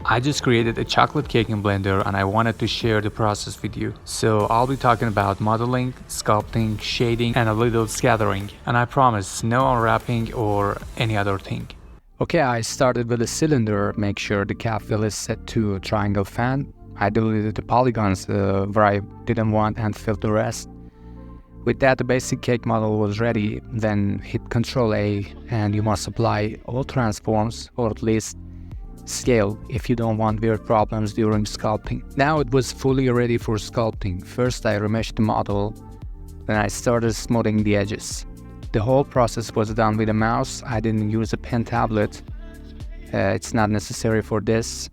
I just created a chocolate cake in Blender and I wanted to share the process with you. So I'll be talking about modeling, sculpting, shading, and a little scattering. And I promise no unwrapping or any other thing. Okay, I started with a cylinder. Make sure the cap fill is set to a triangle fan. I deleted the polygons where I didn't want and filled the rest. With that, the basic cake model was ready. Then hit Ctrl A and you must apply all transforms, or at least scale if you don't want weird problems during sculpting. Now it was fully ready for sculpting. First I remeshed the model, then I started smoothing the edges. The whole process was done with a mouse. I didn't use a pen tablet. It's not necessary for this.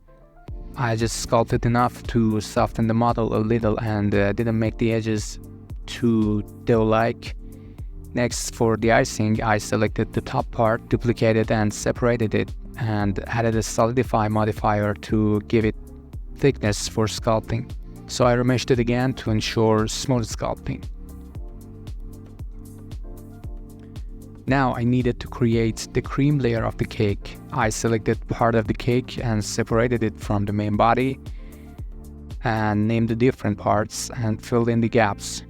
I just sculpted enough to soften the model a little and didn't make the edges too dough-like. Next, for the icing, I selected the top part, duplicated and separated it, and added a solidify modifier to give it thickness for sculpting. So I remeshed it again to ensure smooth sculpting. Now I needed to create the cream layer of the cake. I selected part of the cake and separated it from the main body and named the different parts and filled in the gaps.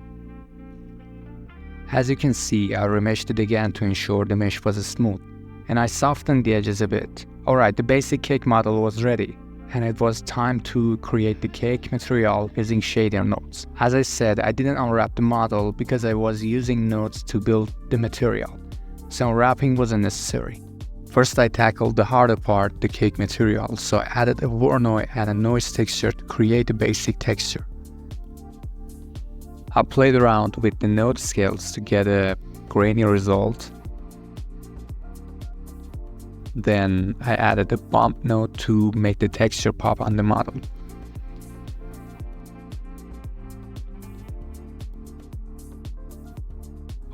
As you can see, I remeshed it again to ensure the mesh was smooth, and I softened the edges a bit. Alright, the basic cake model was ready, and it was time to create the cake material using shader nodes. As I said, I didn't unwrap the model because I was using nodes to build the material, so unwrapping wasn't necessary. First I tackled the harder part, the cake material, so I added a Voronoi and a noise texture to create a basic texture. I played around with the node scales to get a grainy result. Then I added a bump node to make the texture pop on the model.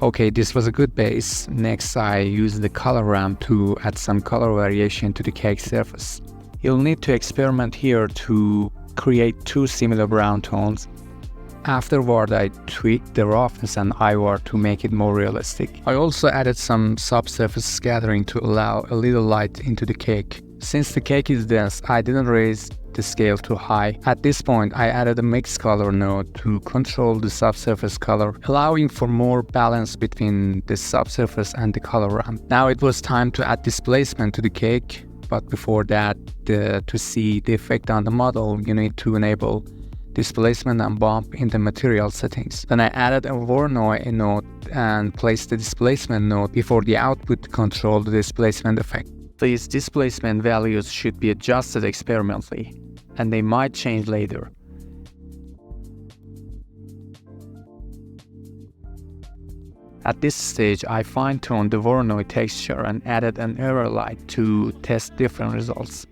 Okay, this was a good base. Next I used the color ramp to add some color variation to the cake surface. You'll need to experiment here to create two similar brown tones. Afterward, I tweaked the roughness and IVAR to make it more realistic. I also added some subsurface scattering to allow a little light into the cake. Since the cake is dense, I didn't raise the scale too high. At this point, I added a mix color node to control the subsurface color, allowing for more balance between the subsurface and the color ramp. Now it was time to add displacement to the cake, but before that, to see the effect on the model, you need to enable displacement and bump in the material settings. Then I added a Voronoi node and placed the displacement node before the output to control the displacement effect. These displacement values should be adjusted experimentally, and they might change later. At this stage, I fine-tuned the Voronoi texture and added an error light to test different results.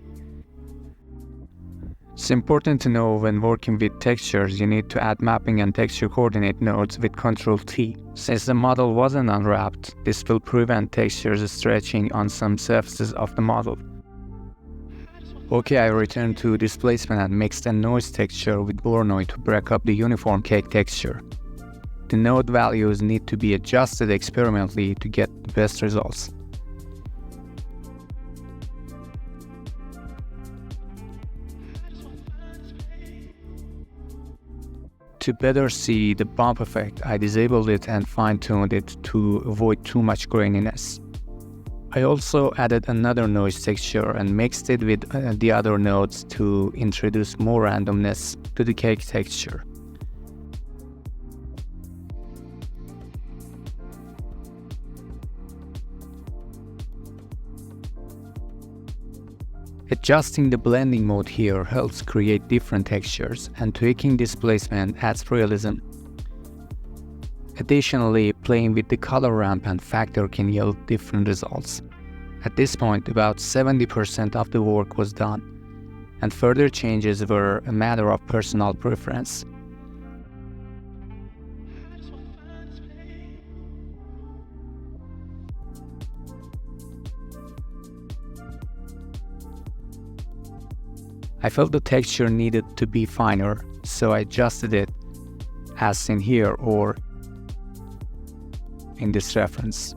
It's important to know when working with textures, you need to add mapping and texture coordinate nodes with Ctrl T. Since the model wasn't unwrapped, this will prevent textures stretching on some surfaces of the model. Okay, I returned to displacement and mixed a noise texture with Voronoi to break up the uniform cake texture. The node values need to be adjusted experimentally to get the best results. To better see the bump effect, I disabled it and fine-tuned it to avoid too much graininess. I also added another noise texture and mixed it with the other nodes to introduce more randomness to the cake texture. Adjusting the blending mode here helps create different textures, and tweaking displacement adds realism. Additionally, playing with the color ramp and factor can yield different results. At this point, about 70% of the work was done, and further changes were a matter of personal preference. I felt the texture needed to be finer, so I adjusted it as seen here or in this reference.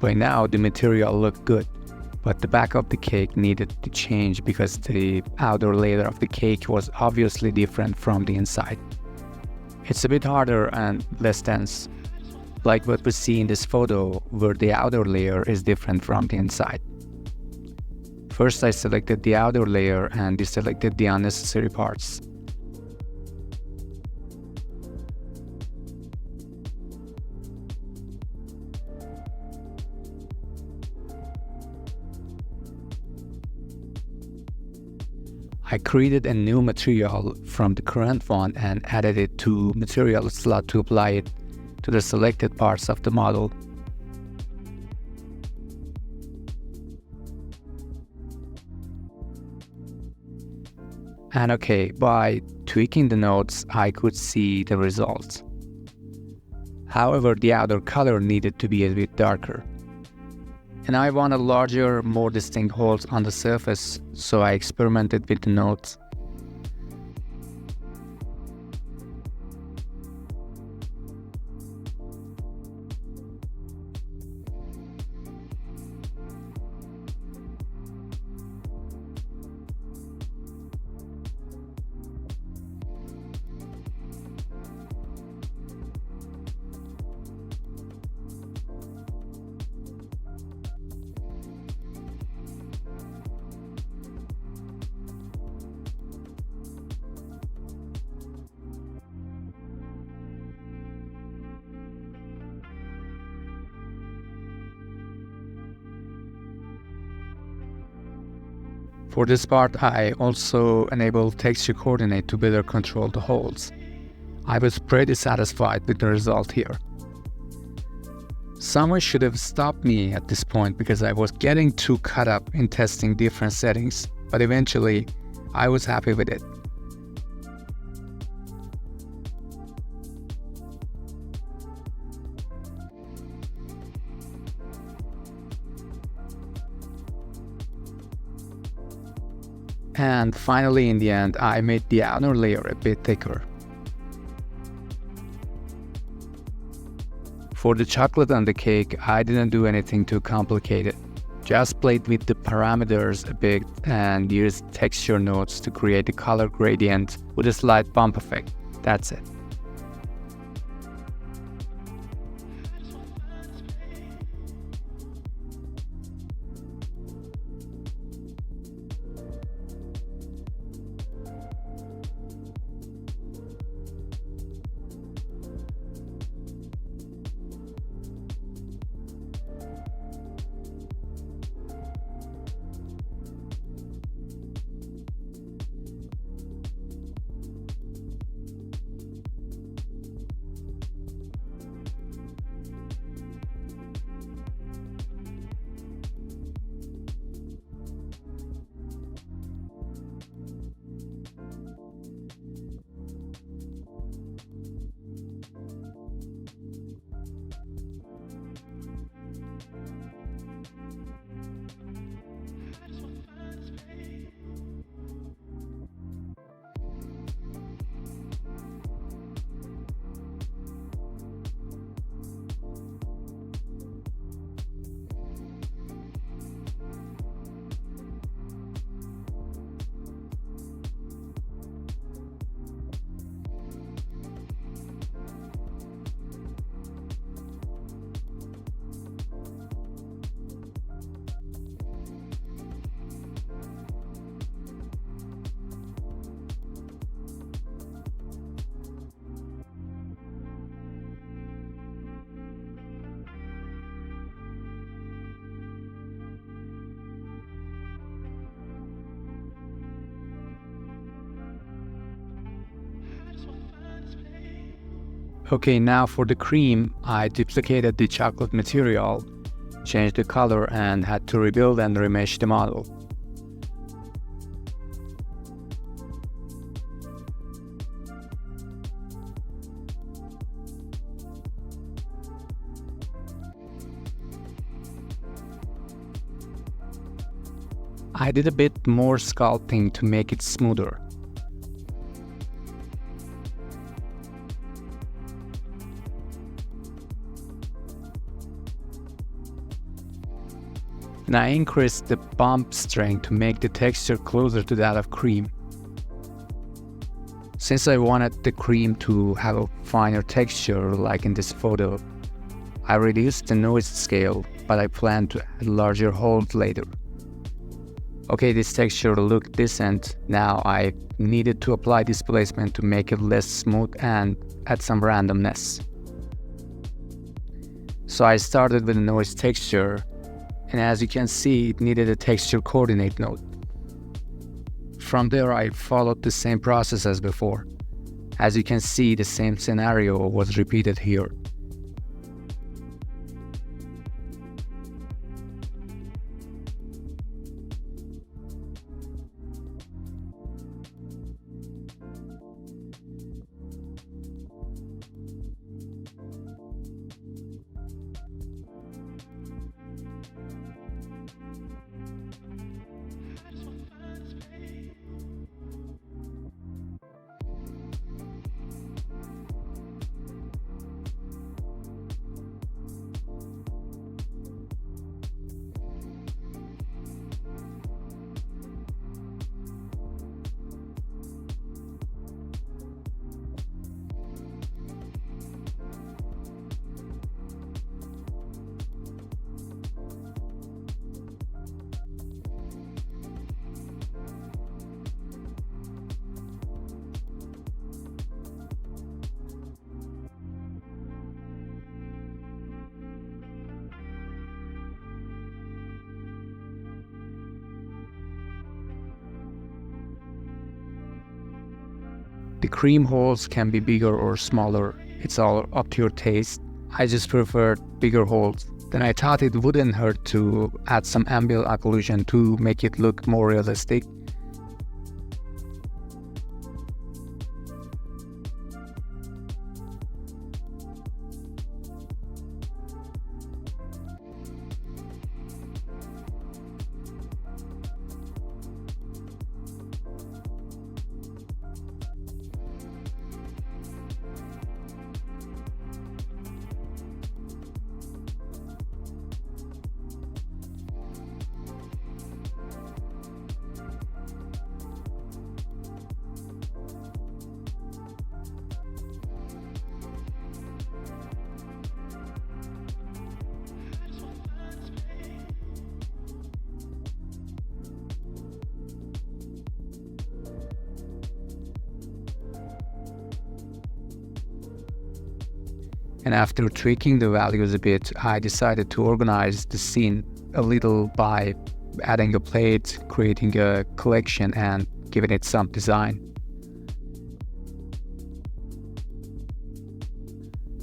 By now the material looked good, but the back of the cake needed to change because the outer layer of the cake was obviously different from the inside. It's a bit harder and less dense, like what we see in this photo where the outer layer is different from the inside. First I selected the outer layer and deselected the unnecessary parts. I created a new material from the current one and added it to material slot to apply it to the selected parts of the model. And okay, by tweaking the nodes, I could see the results. However, the outer color needed to be a bit darker. And I wanted larger, more distinct holes on the surface, so I experimented with the nodes. For this part, I also enabled texture coordinate to better control the holes. I was pretty satisfied with the result here. Someone should have stopped me at this point because I was getting too caught up in testing different settings, but eventually I was happy with it. And finally, in the end, I made the outer layer a bit thicker. For the chocolate on the cake, I didn't do anything too complicated. Just played with the parameters a bit and used texture nodes to create a color gradient with a slight bump effect. That's it. Okay, now for the cream, I duplicated the chocolate material, changed the color and had to rebuild and remesh the model. I did a bit more sculpting to make it smoother. and I increased the bump strength to make the texture closer to that of cream. Since I wanted the cream to have a finer texture like in this photo, I reduced the noise scale, but I plan to add larger holes later. Okay, this texture looked decent. Now I needed to apply displacement to make it less smooth and add some randomness. So I started with a noise texture, and as you can see, it needed a texture coordinate node. From there, I followed the same process as before. As you can see, the same scenario was repeated here. The cream holes can be bigger or smaller, it's all up to your taste. I just preferred bigger holes. Then I thought it wouldn't hurt to add some ambient occlusion to make it look more realistic. And after tweaking the values a bit, I decided to organize the scene a little by adding a plate, creating a collection, and giving it some design.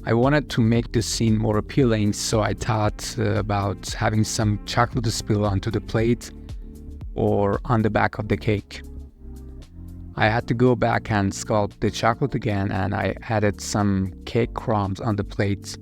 I wanted to make the scene more appealing, so I thought about having some chocolate spill onto the plate or on the back of the cake. I had to go back and sculpt the chocolate again, and I added some cake crumbs on the plates.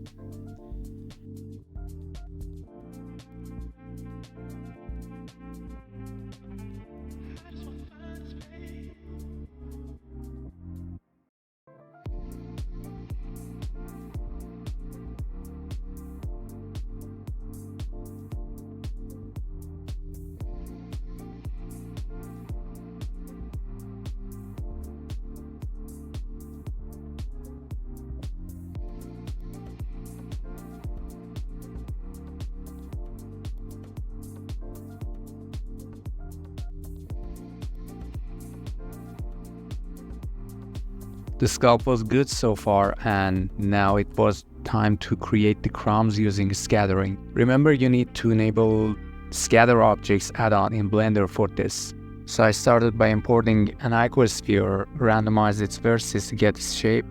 The sculpt was good so far, and now it was time to create the crumbs using scattering. Remember, you need to enable scatter objects add-on in Blender for this. So I started by importing an icosphere, randomized its vertices to get its shape.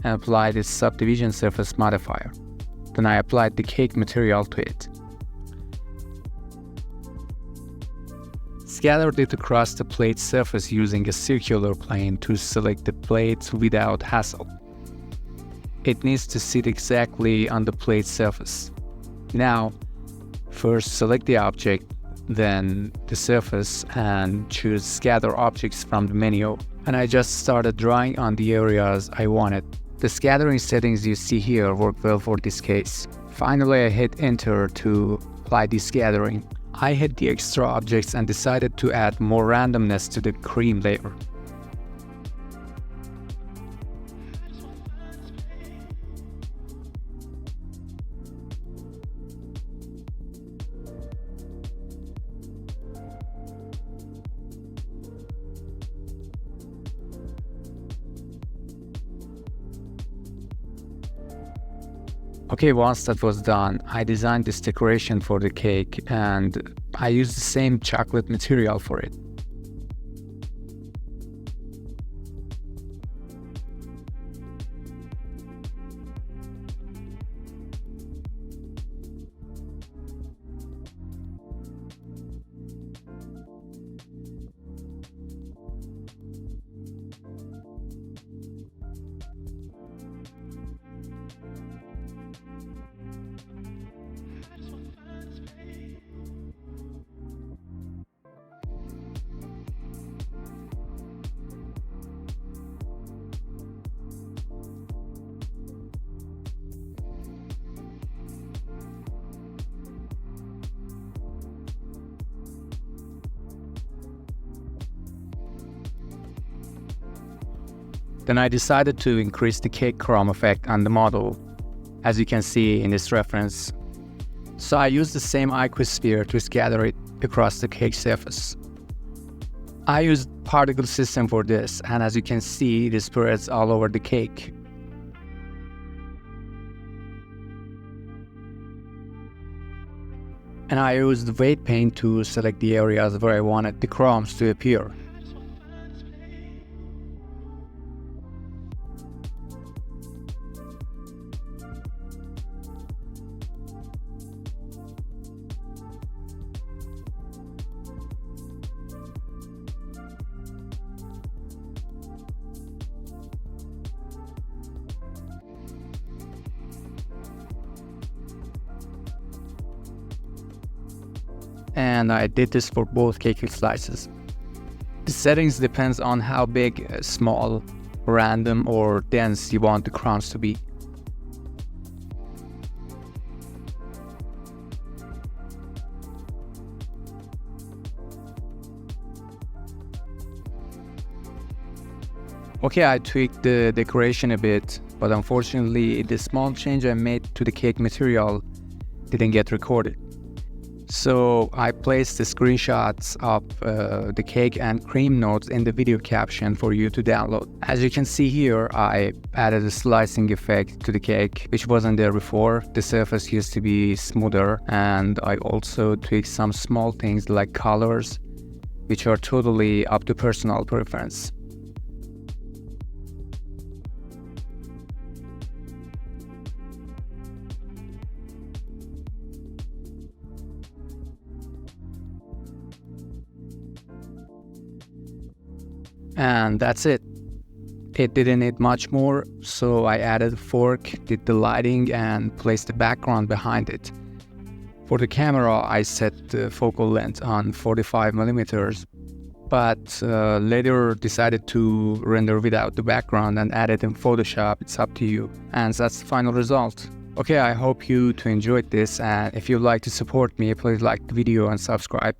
And applied its subdivision surface modifier. Then I applied the cake material to it. Scattered it across the plate surface using a circular plane to select the plate without hassle. It needs to sit exactly on the plate surface. Now, first select the object, then the surface, and choose Scatter Objects from the menu. And I just started drawing on the areas I wanted. The scattering settings you see here work well for this case. Finally, I hit enter to apply the scattering. I hid the extra objects and decided to add more randomness to the cream layer. Okay, once that was done, I designed this decoration for the cake and I used the same chocolate material for it. Then I decided to increase the cake crumb effect on the model, as you can see in this reference. So I used the same icosphere to scatter it across the cake surface. I used particle system for this, and as you can see, it spreads all over the cake. And I used weight paint to select the areas where I wanted the crumbs to appear. And I did this for both cake slices. The settings depends on how big, small, random or dense you want the crumbs to be. Okay, I tweaked the decoration a bit, but unfortunately the small change I made to the cake material didn't get recorded. So I placed the screenshots of the cake and cream notes in the video caption for you to download. As you can see here, I added a slicing effect to the cake, which wasn't there before. The surface used to be smoother, and I also tweaked some small things like colors, which are totally up to personal preference. And that's it. It didn't need much more, so I added a fork, did the lighting, and placed the background behind it. For the camera, I set the focal length on 45mm, but later decided to render without the background and add it in Photoshop. It's up to you. And that's the final result. Okay, I hope you enjoyed this, and if you'd like to support me, please like the video and subscribe.